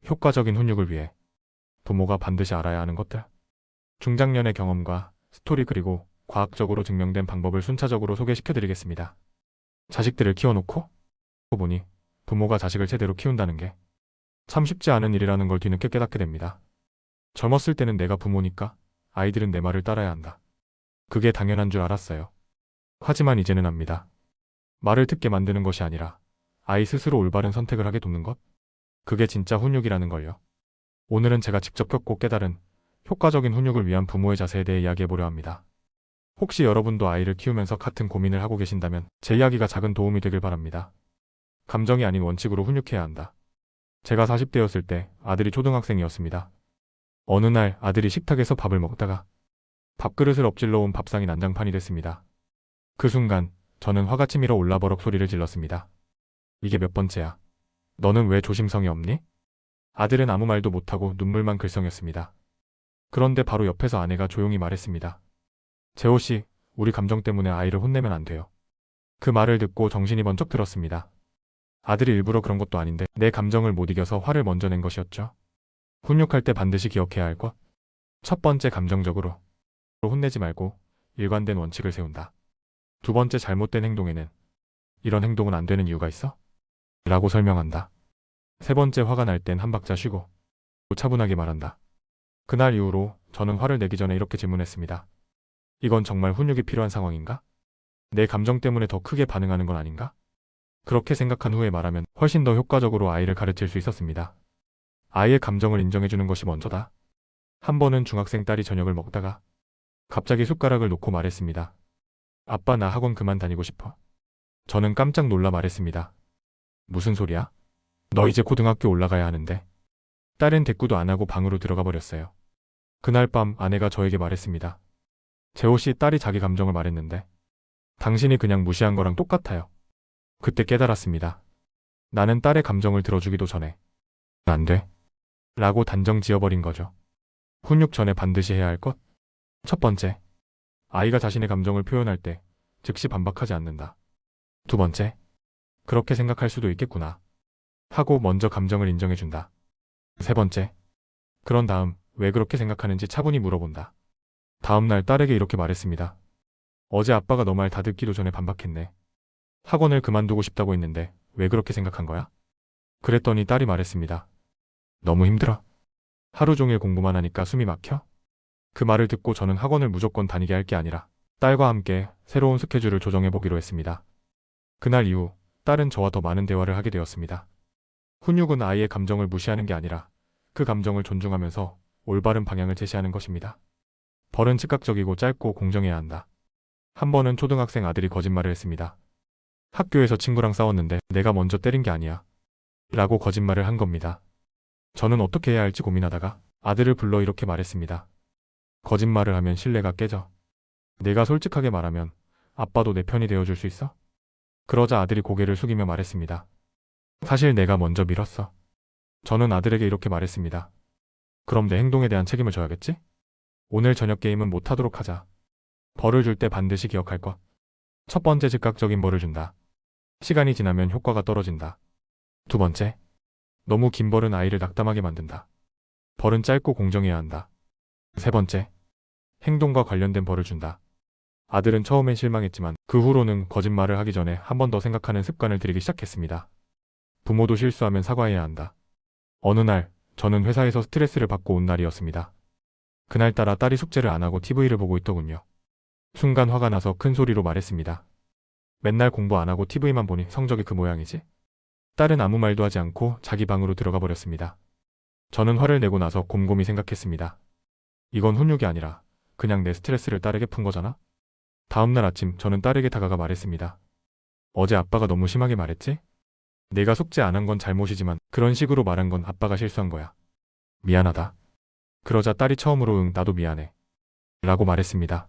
효과적인 훈육을 위해 부모가 반드시 알아야 하는 것들. 중장년의 경험과 스토리 그리고 과학적으로 증명된 방법을 순차적으로 소개시켜드리겠습니다. 자식들을 키워놓고 보니 부모가 자식을 제대로 키운다는 게 참 쉽지 않은 일이라는 걸 뒤늦게 깨닫게 됩니다. 젊었을 때는 내가 부모니까 아이들은 내 말을 따라야 한다. 그게 당연한 줄 알았어요. 하지만 이제는 압니다. 말을 듣게 만드는 것이 아니라 아이 스스로 올바른 선택을 하게 돕는 것? 그게 진짜 훈육이라는 걸요. 오늘은 제가 직접 겪고 깨달은 효과적인 훈육을 위한 부모의 자세에 대해 이야기해보려 합니다. 혹시 여러분도 아이를 키우면서 같은 고민을 하고 계신다면 제 이야기가 작은 도움이 되길 바랍니다. 감정이 아닌 원칙으로 훈육해야 한다. 제가 40대였을 때 아들이 초등학생이었습니다. 어느 날 아들이 식탁에서 밥을 먹다가 밥그릇을 엎질러 온 밥상이 난장판이 됐습니다. 그 순간 저는 화가 치밀어 올라 버럭 소리를 질렀습니다. 이게 몇 번째야? 너는 왜 조심성이 없니? 아들은 아무 말도 못하고 눈물만 글썽였습니다. 그런데 바로 옆에서 아내가 조용히 말했습니다. 재호 씨, 우리 감정 때문에 아이를 혼내면 안 돼요. 그 말을 듣고 정신이 번쩍 들었습니다. 아들이 일부러 그런 것도 아닌데 내 감정을 못 이겨서 화를 먼저 낸 것이었죠. 훈육할 때 반드시 기억해야 할 것. 첫 번째, 감정적으로 혼내지 말고 일관된 원칙을 세운다. 두 번째, 잘못된 행동에는 이런 행동은 안 되는 이유가 있어? 라고 설명한다. 세 번째, 화가 날 땐 한 박자 쉬고 차분하게 말한다. 그날 이후로 저는 화를 내기 전에 이렇게 질문했습니다. 이건 정말 훈육이 필요한 상황인가? 내 감정 때문에 더 크게 반응하는 건 아닌가? 그렇게 생각한 후에 말하면 훨씬 더 효과적으로 아이를 가르칠 수 있었습니다. 아이의 감정을 인정해주는 것이 먼저다. 한 번은 중학생 딸이 저녁을 먹다가 갑자기 숟가락을 놓고 말했습니다. 아빠, 나 학원 그만 다니고 싶어. 저는 깜짝 놀라 말했습니다. 무슨 소리야? 너 이제 고등학교 올라가야 하는데. 딸은 대꾸도 안 하고 방으로 들어가 버렸어요. 그날 밤 아내가 저에게 말했습니다. 재호 씨, 딸이 자기 감정을 말했는데 당신이 그냥 무시한 거랑 똑같아요. 그때 깨달았습니다. 나는 딸의 감정을 들어주기도 전에 안 돼. 라고 단정 지어버린 거죠. 훈육 전에 반드시 해야 할 것. 첫 번째, 아이가 자신의 감정을 표현할 때 즉시 반박하지 않는다. 두 번째, 그렇게 생각할 수도 있겠구나 하고 먼저 감정을 인정해준다. 세 번째, 그런 다음 왜 그렇게 생각하는지 차분히 물어본다. 다음날 딸에게 이렇게 말했습니다. 어제 아빠가 너 말 다 듣기도 전에 반박했네. 학원을 그만두고 싶다고 했는데 왜 그렇게 생각한 거야? 그랬더니 딸이 말했습니다. 너무 힘들어. 하루 종일 공부만 하니까 숨이 막혀? 그 말을 듣고 저는 학원을 무조건 다니게 할 게 아니라 딸과 함께 새로운 스케줄을 조정해보기로 했습니다. 그날 이후 딸은 저와 더 많은 대화를 하게 되었습니다. 훈육은 아이의 감정을 무시하는 게 아니라 그 감정을 존중하면서 올바른 방향을 제시하는 것입니다. 벌은 즉각적이고 짧고 공정해야 한다. 한 번은 초등학생 아들이 거짓말을 했습니다. 학교에서 친구랑 싸웠는데 내가 먼저 때린 게 아니야. 라고 거짓말을 한 겁니다. 저는 어떻게 해야 할지 고민하다가 아들을 불러 이렇게 말했습니다. 거짓말을 하면 신뢰가 깨져. 내가 솔직하게 말하면 아빠도 내 편이 되어줄 수 있어? 그러자 아들이 고개를 숙이며 말했습니다. 사실 내가 먼저 밀었어. 저는 아들에게 이렇게 말했습니다. 그럼 내 행동에 대한 책임을 져야겠지? 오늘 저녁 게임은 못하도록 하자. 벌을 줄 때 반드시 기억할 것. 첫 번째, 즉각적인 벌을 준다. 시간이 지나면 효과가 떨어진다. 두 번째, 너무 긴 벌은 아이를 낙담하게 만든다. 벌은 짧고 공정해야 한다. 세 번째, 행동과 관련된 벌을 준다. 아들은 처음엔 실망했지만 그 후로는 거짓말을 하기 전에 한 번 더 생각하는 습관을 들이기 시작했습니다. 부모도 실수하면 사과해야 한다. 어느 날 저는 회사에서 스트레스를 받고 온 날이었습니다. 그날따라 딸이 숙제를 안 하고 TV를 보고 있더군요. 순간 화가 나서 큰 소리로 말했습니다. 맨날 공부 안 하고 TV만 보니 성적이 그 모양이지? 딸은 아무 말도 하지 않고 자기 방으로 들어가 버렸습니다. 저는 화를 내고 나서 곰곰이 생각했습니다. 이건 훈육이 아니라 그냥 내 스트레스를 딸에게 푼 거잖아? 다음날 아침 저는 딸에게 다가가 말했습니다. 어제 아빠가 너무 심하게 말했지? 내가 숙제 안 한 건 잘못이지만 그런 식으로 말한 건 아빠가 실수한 거야. 미안하다. 그러자 딸이 처음으로 응, 나도 미안해. 라고 말했습니다.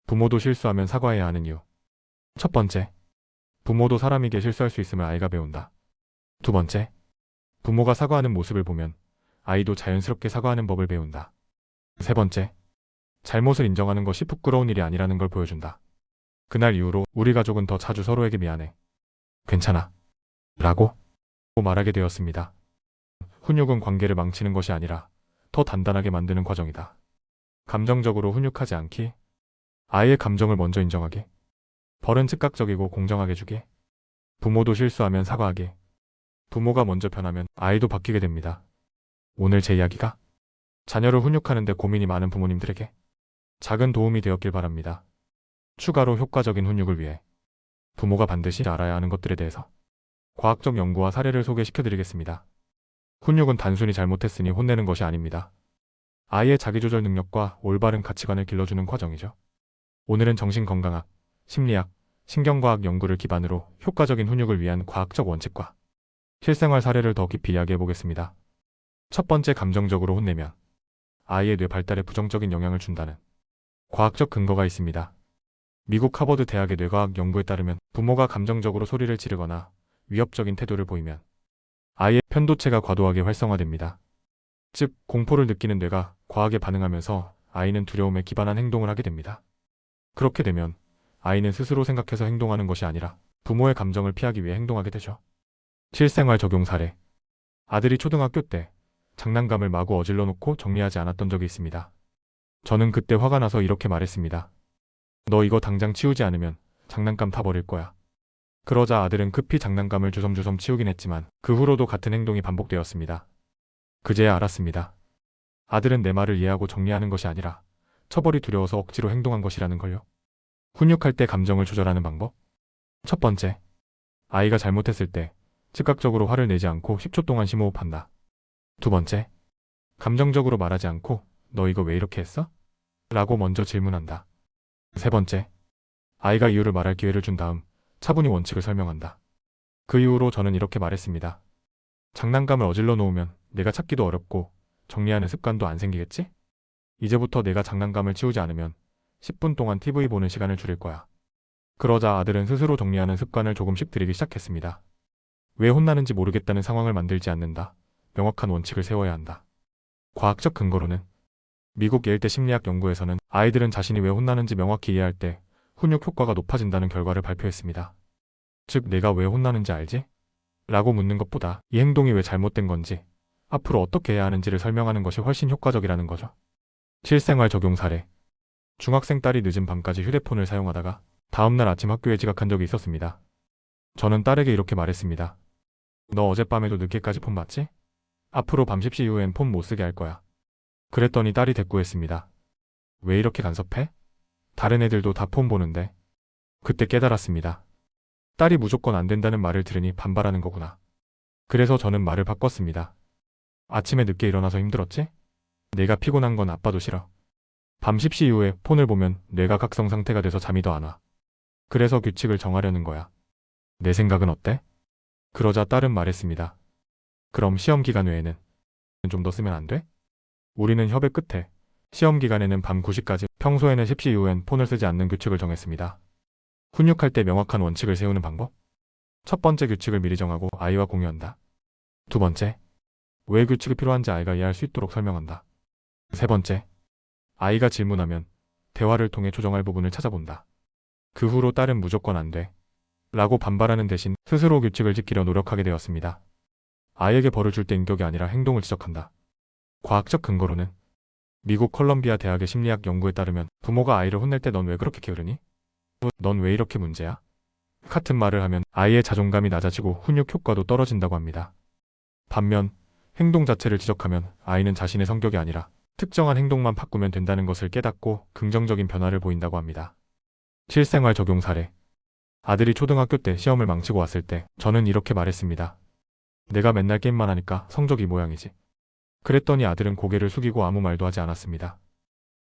부모도 실수하면 사과해야 하는 이유. 첫 번째, 부모도 사람이게 실수할 수 있음을 아이가 배운다. 두 번째, 부모가 사과하는 모습을 보면 아이도 자연스럽게 사과하는 법을 배운다. 세 번째, 잘못을 인정하는 것이 부끄러운 일이 아니라는 걸 보여준다. 그날 이후로 우리 가족은 더 자주 서로에게 미안해. 괜찮아. 라고 말하게 되었습니다. 훈육은 관계를 망치는 것이 아니라 더 단단하게 만드는 과정이다. 감정적으로 훈육하지 않기. 아이의 감정을 먼저 인정하기. 벌은 즉각적이고 공정하게 주기. 부모도 실수하면 사과하기. 부모가 먼저 변하면 아이도 바뀌게 됩니다. 오늘 제 이야기가 자녀를 훈육하는 데 고민이 많은 부모님들에게 작은 도움이 되었길 바랍니다. 추가로 효과적인 훈육을 위해 부모가 반드시 알아야 하는 것들에 대해서 과학적 연구와 사례를 소개시켜 드리겠습니다. 훈육은 단순히 잘못했으니 혼내는 것이 아닙니다. 아이의 자기조절 능력과 올바른 가치관을 길러주는 과정이죠. 오늘은 정신건강학, 심리학, 신경과학 연구를 기반으로 효과적인 훈육을 위한 과학적 원칙과 실생활 사례를 더 깊이 이야기해 보겠습니다. 첫 번째, 감정적으로 혼내면 아이의 뇌 발달에 부정적인 영향을 준다는 과학적 근거가 있습니다. 미국 하버드 대학의 뇌과학 연구에 따르면 부모가 감정적으로 소리를 지르거나 위협적인 태도를 보이면 아이의 편도체가 과도하게 활성화됩니다. 즉, 공포를 느끼는 뇌가 과하게 반응하면서 아이는 두려움에 기반한 행동을 하게 됩니다. 그렇게 되면 아이는 스스로 생각해서 행동하는 것이 아니라 부모의 감정을 피하기 위해 행동하게 되죠. 실생활 적용 사례. 아들이 초등학교 때 장난감을 마구 어질러 놓고 정리하지 않았던 적이 있습니다. 저는 그때 화가 나서 이렇게 말했습니다. 너 이거 당장 치우지 않으면 장난감 다 버릴 거야. 그러자 아들은 급히 장난감을 주섬주섬 치우긴 했지만 그 후로도 같은 행동이 반복되었습니다. 그제야 알았습니다. 아들은 내 말을 이해하고 정리하는 것이 아니라 처벌이 두려워서 억지로 행동한 것이라는 걸요. 훈육할 때 감정을 조절하는 방법. 첫 번째, 아이가 잘못했을 때 즉각적으로 화를 내지 않고 10초 동안 심호흡한다. 두 번째, 감정적으로 말하지 않고 너 이거 왜 이렇게 했어? 라고 먼저 질문한다. 세 번째, 아이가 이유를 말할 기회를 준 다음 차분히 원칙을 설명한다. 그 이후로 저는 이렇게 말했습니다. 장난감을 어질러 놓으면 내가 찾기도 어렵고 정리하는 습관도 안 생기겠지? 이제부터 내가 장난감을 치우지 않으면 10분 동안 TV 보는 시간을 줄일 거야. 그러자 아들은 스스로 정리하는 습관을 조금씩 들이기 시작했습니다. 왜 혼나는지 모르겠다는 상황을 만들지 않는다. 명확한 원칙을 세워야 한다. 과학적 근거로는 미국 예일대 심리학 연구에서는 아이들은 자신이 왜 혼나는지 명확히 이해할 때 훈육 효과가 높아진다는 결과를 발표했습니다. 즉, 내가 왜 혼나는지 알지? 라고 묻는 것보다 이 행동이 왜 잘못된 건지, 앞으로 어떻게 해야 하는지를 설명하는 것이 훨씬 효과적이라는 거죠. 실생활 적용 사례. 중학생 딸이 늦은 밤까지 휴대폰을 사용하다가 다음날 아침 학교에 지각한 적이 있었습니다. 저는 딸에게 이렇게 말했습니다. 너 어젯밤에도 늦게까지 폰 봤지? 앞으로 밤 10시 이후엔 폰 못 쓰게 할 거야. 그랬더니 딸이 대꾸했습니다. 왜 이렇게 간섭해? 다른 애들도 다 폰 보는데. 그때 깨달았습니다. 딸이 무조건 안 된다는 말을 들으니 반발하는 거구나. 그래서 저는 말을 바꿨습니다. 아침에 늦게 일어나서 힘들었지? 내가 피곤한 건 아빠도 싫어. 밤 10시 이후에 폰을 보면 뇌가 각성 상태가 돼서 잠이 더 안 와. 그래서 규칙을 정하려는 거야. 내 생각은 어때? 그러자 딸은 말했습니다. 그럼 시험 기간 외에는 좀 더 쓰면 안 돼? 우리는 협의 끝에 시험 기간에는 밤 9시까지, 평소에는 10시 이후엔 폰을 쓰지 않는 규칙을 정했습니다. 훈육할 때 명확한 원칙을 세우는 방법. 첫 번째, 규칙을 미리 정하고 아이와 공유한다. 두 번째, 왜 규칙이 필요한지 아이가 이해할 수 있도록 설명한다. 세 번째, 아이가 질문하면 대화를 통해 조정할 부분을 찾아본다. 그 후로 딸은 무조건 안 돼 라고 반발하는 대신 스스로 규칙을 지키려 노력하게 되었습니다. 아이에게 벌을 줄 때 인격이 아니라 행동을 지적한다. 과학적 근거로는 미국 컬럼비아 대학의 심리학 연구에 따르면 부모가 아이를 혼낼 때 넌 왜 그렇게 게으르니? 넌 왜 이렇게 문제야? 같은 말을 하면 아이의 자존감이 낮아지고 훈육 효과도 떨어진다고 합니다. 반면 행동 자체를 지적하면 아이는 자신의 성격이 아니라 특정한 행동만 바꾸면 된다는 것을 깨닫고 긍정적인 변화를 보인다고 합니다. 실생활 적용 사례. 아들이 초등학교 때 시험을 망치고 왔을 때 저는 이렇게 말했습니다. 내가 맨날 게임만 하니까 성적이 이 모양이지. 그랬더니 아들은 고개를 숙이고 아무 말도 하지 않았습니다.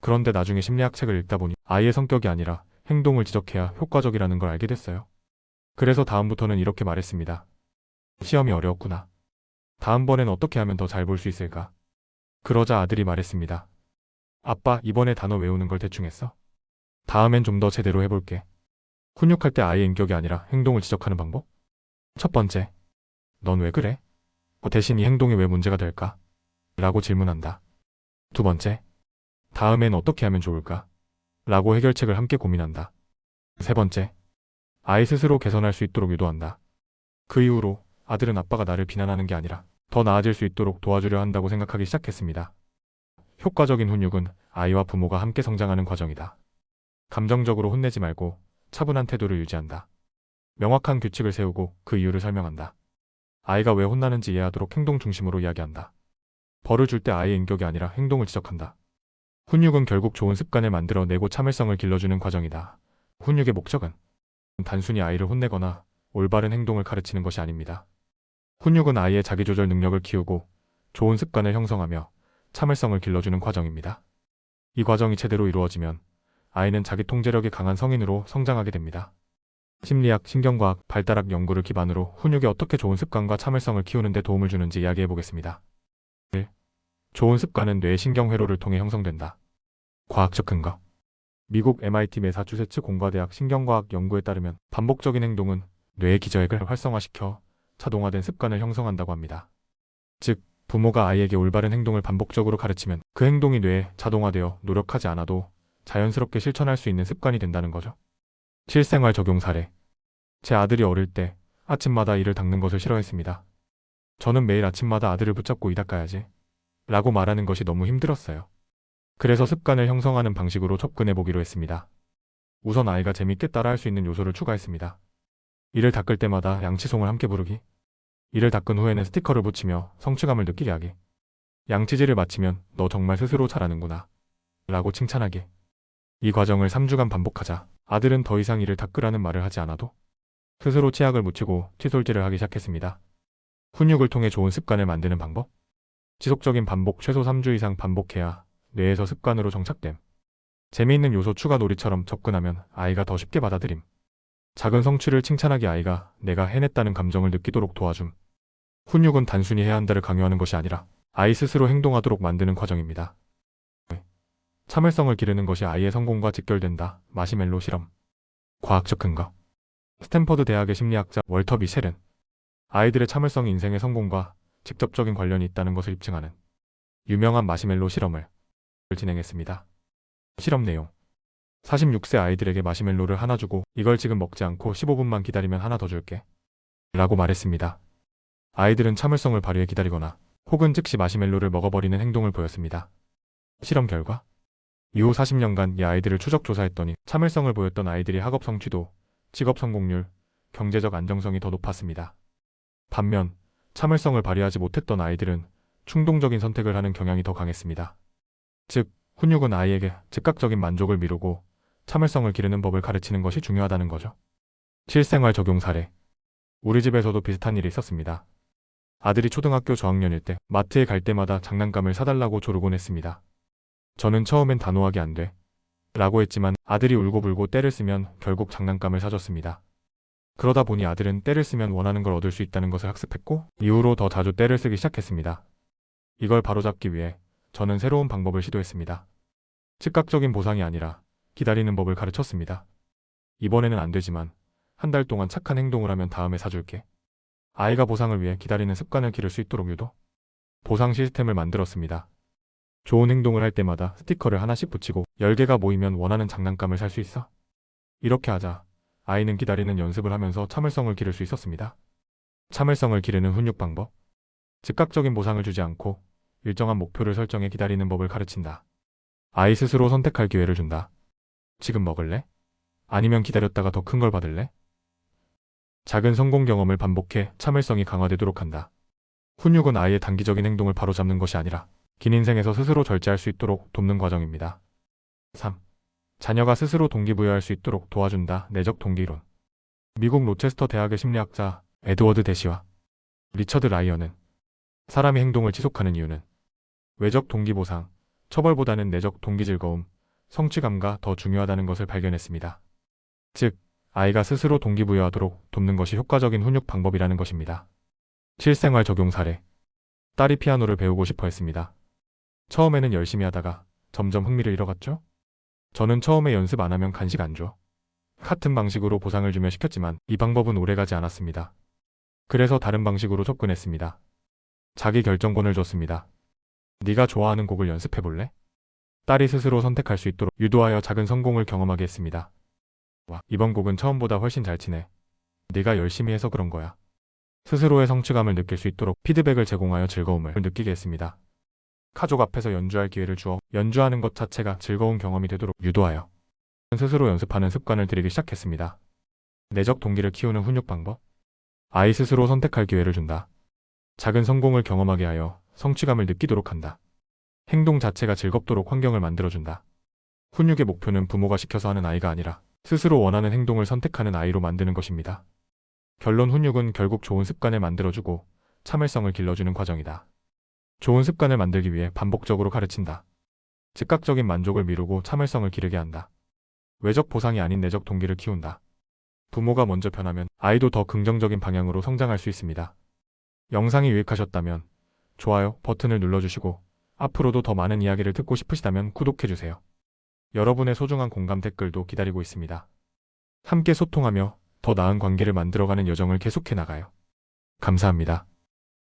그런데 나중에 심리학 책을 읽다 보니 아이의 성격이 아니라 행동을 지적해야 효과적이라는 걸 알게 됐어요. 그래서 다음부터는 이렇게 말했습니다. 시험이 어려웠구나. 다음번엔 어떻게 하면 더 잘 볼 수 있을까? 그러자 아들이 말했습니다. 아빠, 이번에 단어 외우는 걸 대충 했어. 다음엔 좀 더 제대로 해볼게. 훈육할 때 아이의 인격이 아니라 행동을 지적하는 방법? 첫 번째, 넌 왜 그래? 대신 이 행동이 왜 문제가 될까? 라고 질문한다. 두 번째, 다음엔 어떻게 하면 좋을까? 라고 해결책을 함께 고민한다. 세 번째, 아이 스스로 개선할 수 있도록 유도한다. 그 이후로 아들은 아빠가 나를 비난하는 게 아니라 더 나아질 수 있도록 도와주려 한다고 생각하기 시작했습니다. 효과적인 훈육은 아이와 부모가 함께 성장하는 과정이다. 감정적으로 혼내지 말고 차분한 태도를 유지한다. 명확한 규칙을 세우고 그 이유를 설명한다. 아이가 왜 혼나는지 이해하도록 행동 중심으로 이야기한다. 벌을 줄 때 아이의 인격이 아니라 행동을 지적한다. 훈육은 결국 좋은 습관을 만들어내고 참을성을 길러주는 과정이다. 훈육의 목적은 단순히 아이를 혼내거나 올바른 행동을 가르치는 것이 아닙니다. 훈육은 아이의 자기조절 능력을 키우고 좋은 습관을 형성하며 참을성을 길러주는 과정입니다. 이 과정이 제대로 이루어지면 아이는 자기 통제력이 강한 성인으로 성장하게 됩니다. 심리학, 신경과학, 발달학 연구를 기반으로 훈육이 어떻게 좋은 습관과 참을성을 키우는 데 도움을 주는지 이야기해 보겠습니다. 1. 좋은 습관은 뇌의 신경회로를 통해 형성된다. 과학적 근거. 미국 MIT 매사추세츠 공과대학 신경과학 연구에 따르면 반복적인 행동은 뇌의 기저핵을 활성화시켜 자동화된 습관을 형성한다고 합니다. 즉, 부모가 아이에게 올바른 행동을 반복적으로 가르치면 그 행동이 뇌에 자동화되어 노력하지 않아도 자연스럽게 실천할 수 있는 습관이 된다는 거죠. 실생활 적용 사례. 제 아들이 어릴 때 아침마다 이를 닦는 것을 싫어했습니다. 저는 매일 아침마다 아들을 붙잡고 이 닦아야지 라고 말하는 것이 너무 힘들었어요. 그래서 습관을 형성하는 방식으로 접근해 보기로 했습니다. 우선 아이가 재밌게 따라할 수 있는 요소를 추가했습니다. 이를 닦을 때마다 양치송을 함께 부르기. 이를 닦은 후에는 스티커를 붙이며 성취감을 느끼게 하기. 양치질을 마치면 너 정말 스스로 잘하는구나 라고 칭찬하기. 이 과정을 3주간 반복하자 아들은 더 이상 이를 닦으라는 말을 하지 않아도 스스로 치약을 묻히고 칫솔질을 하기 시작했습니다. 훈육을 통해 좋은 습관을 만드는 방법. 지속적인 반복, 최소 3주 이상 반복해야 뇌에서 습관으로 정착됨. 재미있는 요소 추가 놀이처럼 접근하면 아이가 더 쉽게 받아들임. 작은 성취를 칭찬하기. 아이가 내가 해냈다는 감정을 느끼도록 도와줌. 훈육은 단순히 해야 한다를 강요하는 것이 아니라 아이 스스로 행동하도록 만드는 과정입니다. 참을성을 기르는 것이 아이의 성공과 직결된다. 마시멜로 실험. 과학적 근거. 스탠퍼드 대학의 심리학자 월터 미셸은 아이들의 참을성이 인생의 성공과 직접적인 관련이 있다는 것을 입증하는 유명한 마시멜로 실험을 진행했습니다. 실험 내용. 46세 아이들에게 마시멜로를 하나 주고 이걸 지금 먹지 않고 15분만 기다리면 하나 더 줄게 라고 말했습니다. 아이들은 참을성을 발휘해 기다리거나 혹은 즉시 마시멜로를 먹어버리는 행동을 보였습니다. 실험 결과 이후 40년간 이 아이들을 추적 조사했더니 참을성을 보였던 아이들이 학업 성취도, 직업 성공률, 경제적 안정성이 더 높았습니다. 반면 참을성을 발휘하지 못했던 아이들은 충동적인 선택을 하는 경향이 더 강했습니다. 즉, 훈육은 아이에게 즉각적인 만족을 미루고 참을성을 기르는 법을 가르치는 것이 중요하다는 거죠. 실생활 적용 사례. 우리 집에서도 비슷한 일이 있었습니다. 아들이 초등학교 저학년일 때 마트에 갈 때마다 장난감을 사달라고 조르곤 했습니다. 저는 처음엔 단호하게 안 돼 라고 했지만 아들이 울고불고 떼를 쓰면 결국 장난감을 사줬습니다. 그러다 보니 아들은 떼를 쓰면 원하는 걸 얻을 수 있다는 것을 학습했고 이후로 더 자주 떼를 쓰기 시작했습니다. 이걸 바로잡기 위해 저는 새로운 방법을 시도했습니다. 즉각적인 보상이 아니라 기다리는 법을 가르쳤습니다. 이번에는 안 되지만 한 달 동안 착한 행동을 하면 다음에 사줄게. 아이가 보상을 위해 기다리는 습관을 기를 수 있도록 유도. 보상 시스템을 만들었습니다. 좋은 행동을 할 때마다 스티커를 하나씩 붙이고 10개가 모이면 원하는 장난감을 살 수 있어. 이렇게 하자 아이는 기다리는 연습을 하면서 참을성을 기를 수 있었습니다. 참을성을 기르는 훈육 방법. 즉각적인 보상을 주지 않고 일정한 목표를 설정해 기다리는 법을 가르친다. 아이 스스로 선택할 기회를 준다. 지금 먹을래? 아니면 기다렸다가 더 큰 걸 받을래? 작은 성공 경험을 반복해 참을성이 강화되도록 한다. 훈육은 아이의 단기적인 행동을 바로잡는 것이 아니라 긴 인생에서 스스로 절제할 수 있도록 돕는 과정입니다. 3. 자녀가 스스로 동기부여할 수 있도록 도와준다. 내적 동기론. 미국 로체스터 대학의 심리학자 에드워드 대시와 리처드 라이언은 사람이 행동을 지속하는 이유는 외적 동기 보상, 처벌보다는 내적 동기 즐거움, 성취감가 더 중요하다는 것을 발견했습니다. 즉, 아이가 스스로 동기부여하도록 돕는 것이 효과적인 훈육 방법이라는 것입니다. 실생활 적용 사례. 딸이 피아노를 배우고 싶어 했습니다. 처음에는 열심히 하다가 점점 흥미를 잃어갔죠? 저는 처음에 연습 안 하면 간식 안 줘. 같은 방식으로 보상을 주며 시켰지만 이 방법은 오래가지 않았습니다. 그래서 다른 방식으로 접근했습니다. 자기 결정권을 줬습니다. 네가 좋아하는 곡을 연습해볼래? 딸이 스스로 선택할 수 있도록 유도하여 작은 성공을 경험하게 했습니다. 와, 이번 곡은 처음보다 훨씬 잘 치네. 네가 열심히 해서 그런 거야. 스스로의 성취감을 느낄 수 있도록 피드백을 제공하여 즐거움을 느끼게 했습니다. 가족 앞에서 연주할 기회를 주어 연주하는 것 자체가 즐거운 경험이 되도록 유도하여 스스로 연습하는 습관을 들이기 시작했습니다. 내적 동기를 키우는 훈육 방법. 아이 스스로 선택할 기회를 준다. 작은 성공을 경험하게 하여 성취감을 느끼도록 한다. 행동 자체가 즐겁도록 환경을 만들어준다. 훈육의 목표는 부모가 시켜서 하는 아이가 아니라 스스로 원하는 행동을 선택하는 아이로 만드는 것입니다. 결론, 훈육은 결국 좋은 습관을 만들어주고 참을성을 길러주는 과정이다. 좋은 습관을 만들기 위해 반복적으로 가르친다. 즉각적인 만족을 미루고 참을성을 기르게 한다. 외적 보상이 아닌 내적 동기를 키운다. 부모가 먼저 변하면 아이도 더 긍정적인 방향으로 성장할 수 있습니다. 영상이 유익하셨다면 좋아요 버튼을 눌러주시고 앞으로도 더 많은 이야기를 듣고 싶으시다면 구독해주세요. 여러분의 소중한 공감 댓글도 기다리고 있습니다. 함께 소통하며 더 나은 관계를 만들어가는 여정을 계속해 나가요. 감사합니다.